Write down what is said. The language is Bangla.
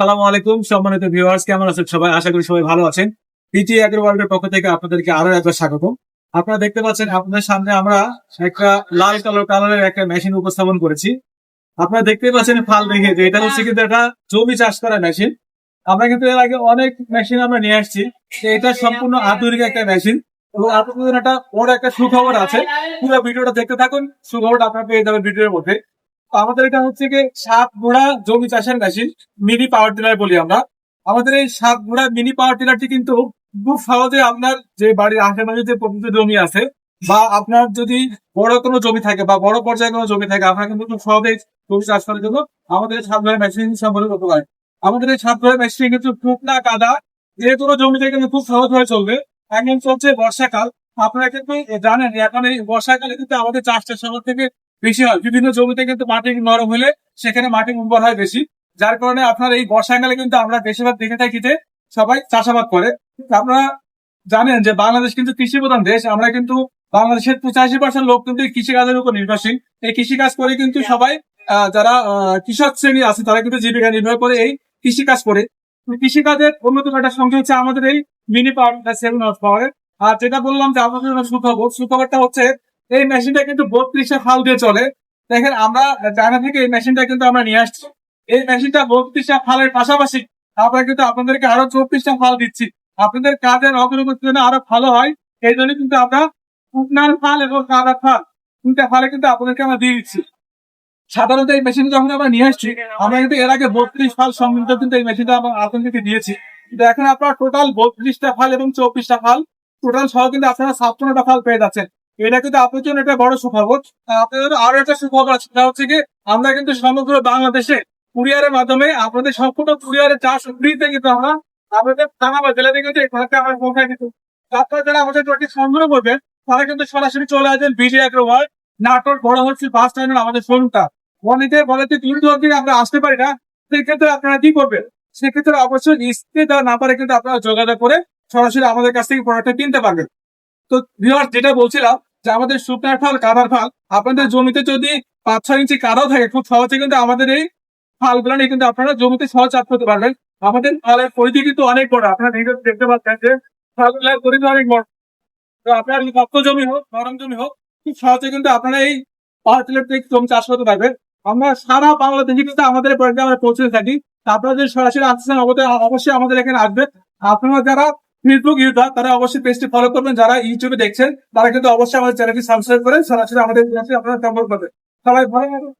আসসালামু আলাইকুম সম্মানিত ভিউয়ার্স, কেমন আছেন সবাই? আশা করি সবাই ভালো আছেন। বিটি এগ্রো ওয়ার্ল্ডের পক্ষ থেকে আপনাদেরকে আরো একবার স্বাগত। আপনারা দেখতে পাচ্ছেন আপনাদের সামনে আমরা একটা লাল কালারের একটা মেশিন উপস্থাপন করেছি। আপনারা দেখতে পাচ্ছেন ফাল দেখে যে এটা হচ্ছে কিন্তু একটা জমি চাষ করা মেশিন। আমরা কিন্তু এর আগে অনেক মেশিন আমরা নিয়ে আসছি। এটা সম্পূর্ণ আধুনিক একটা মেশিন এবং আপনাদের একটা বড় একটা সুখবর আছে। পুরো ভিডিওটা দেখতে থাকুন, সুখবরটা আপনারা পেয়ে যাবেন ভিডিওর মধ্যে। আমাদের এটা হচ্ছে কি 7 ঘোড়া জমি চাষের মেশিন, মিনি পাওয়ার টিলার বলি আমরা। আমাদের এই 7 ঘোড়া মিনি পাওয়ার টিলারটি কিন্তু খুব সহজে আপনার যে বাড়ির আশেপাশে যে প্রকৃত জমি আছে বা আপনার যদি বড় কোনো জমি থাকে বা বড় পর্যায়ে কোনো জমি থাকে, আপনার কিন্তু খুব সহজে জমি চাষ করার জন্য আমাদের এই 7 ঘোড়া মেশিন সম্পর্কে করতে পারে। আমাদের এই 7 ঘোড়া মেশিন কিন্তু শুকনা কাদা যে কোনো জমিতে কিন্তু খুব সহজ হয়ে চলবে। এখন চলছে বর্ষাকাল, আপনারা কিন্তু জানেন এখন এই বর্ষাকালে কিন্তু আমাদের চাষটা সবার থেকে বেশি হয়। বিভিন্ন জমিতে কিন্তু মাটি নরম হলে সেখানে মাটি উর্বর হয় বেশি, যার কারণে আপনার এই বর্ষাকালে কিন্তু আমরা বেশিরভাগ দেখে থাকি যে সবাই চাষাবাদ করে। আপনারা জানেন যে বাংলাদেশ কিন্তু কৃষি প্রধান দেশ। আমরা কিন্তু বাংলাদেশের 85% লোক কিন্তু এই কৃষিকাজের উপর নির্ভরশীল। এই কৃষিকাজ করে কিন্তু সবাই যারা কৃষক শ্রেণী আছে তারা কিন্তু জীবিকা নির্ভর করে এই কৃষিকাজ করে। কৃষিকাজের অন্যতম একটা সংখ্যা হচ্ছে আমাদের এই মিনি পাওয়ার 7 পাওয়ারের। আর যেটা বললাম যে আমাদের জন্য সুখবরটা হচ্ছে এই মেশিনটা কিন্তু 32টা ফাল দিয়ে চলে। দেখেন আমরা চায়না থেকে এই মেশিনটা কিন্তু আমরা নিয়ে আসছি। এই মেশিনটা 32টা ফালের পাশাপাশি আমরা কিন্তু আপনাদেরকে আরো 34টা ফাল দিচ্ছি। আপনাদের কাজের অগ্রগতির জন্য আরো ভালো হয়, এই জন্য কিন্তু আমরা শুকনার ফাল এবং কাদার ফাল 2টা ফালে কিন্তু আপনাদেরকে আমরা দিয়ে দিচ্ছি। সাধারণত এই মেশিন যখন আমরা নিয়ে আসছি, আমরা কিন্তু এর আগে 32 ফাল সংযুক্ত কিন্তু এই মেশিনটা আমরা আপনাদেরকে দিয়েছি। কিন্তু এখন আপনার টোটাল 32টা ফাল এবং 24টা ফাল টোটাল সহ কিন্তু আপনারা 57টা ফাল পেয়ে যাচ্ছেন। এটা কিন্তু আপনার জন্য একটা বড় সুখবর। আপনাদের আরো একটা সুখবর আছে, সেটা হচ্ছে কি আমরা কিন্তু সমগ্র বাংলাদেশে কুরিয়ারের মাধ্যমে আপনাদের সম্পূর্ণ কুরিয়ারের চাষ ফ্রিতে কিন্তু আমরা আপনাদের থানা বা জেলাতে কিন্তু এই প্রোডাক্টটা আমরা পৌঁছায় কিন্তু আপনারা যারা আমাদের প্রোডাক্টটি সংগ্রহ করবেন তারা কিন্তু সরাসরি চলে আসবেন বিটি এগ্রো ওয়ার্ল্ড, নাটোর বড় হচ্ছে বাস টার্মিনাল আমাদের শোরুমটা। অনেকে বলে যে দূর দূর থেকে আমরা আসতে পারি না, সেক্ষেত্রে আপনারা কি করবেন? সেক্ষেত্রে অবশ্যই স্ক্রিনে দেওয়া নাম্বারে কিন্তু আপনারা যোগাযোগ করে সরাসরি আমাদের কাছ থেকে প্রোডাক্টটা কিনতে পারবেন। তো ভিউয়ার্স, যেটা বলছিলাম যে আমাদের শুকনার ফাল কাদার ফাল আপনাদের জমিতে যদি 5-6 ইঞ্চি কাদাও থাকে, খুব সহজে কিন্তু আমাদের এই ফালগুলো নিয়ে কিন্তু আপনারা জমিতে সহজ চাষ করতে পারবেন। আমাদের ফালের পরিধি কিন্তু অনেক বড়, আপনারা ভিডিও দেখতে পাচ্ছেন যে ফালগুলোর পরিধি অনেক বড়। তো আপনার শক্ত জমি হোক নরম জমি হোক, খুব সহজে কিন্তু আপনারা এই পাওয়ার টিলার থেকে জমি চাষ করতে পারবেন। আমরা সারা বাংলাদেশে কিন্তু আমাদের প্রোডাক্ট আমরা পৌঁছে থাকি। আপনারা যদি সরাসরি আসছেন অবশ্যই আমাদের এখানে আসবেন। আপনারা যারা ফেসবুক ইউজার তারা অবশ্যই পেজটি ফলো করবেন, যারা ইউটিউবে দেখছেন তারা কিন্তু অবশ্যই আমাদের চ্যানেলটি সাবস্ক্রাইব করে সরাসরি আমাদের আপনারা সম্পর্ক করবেন। সবাই ভালো থাকুন।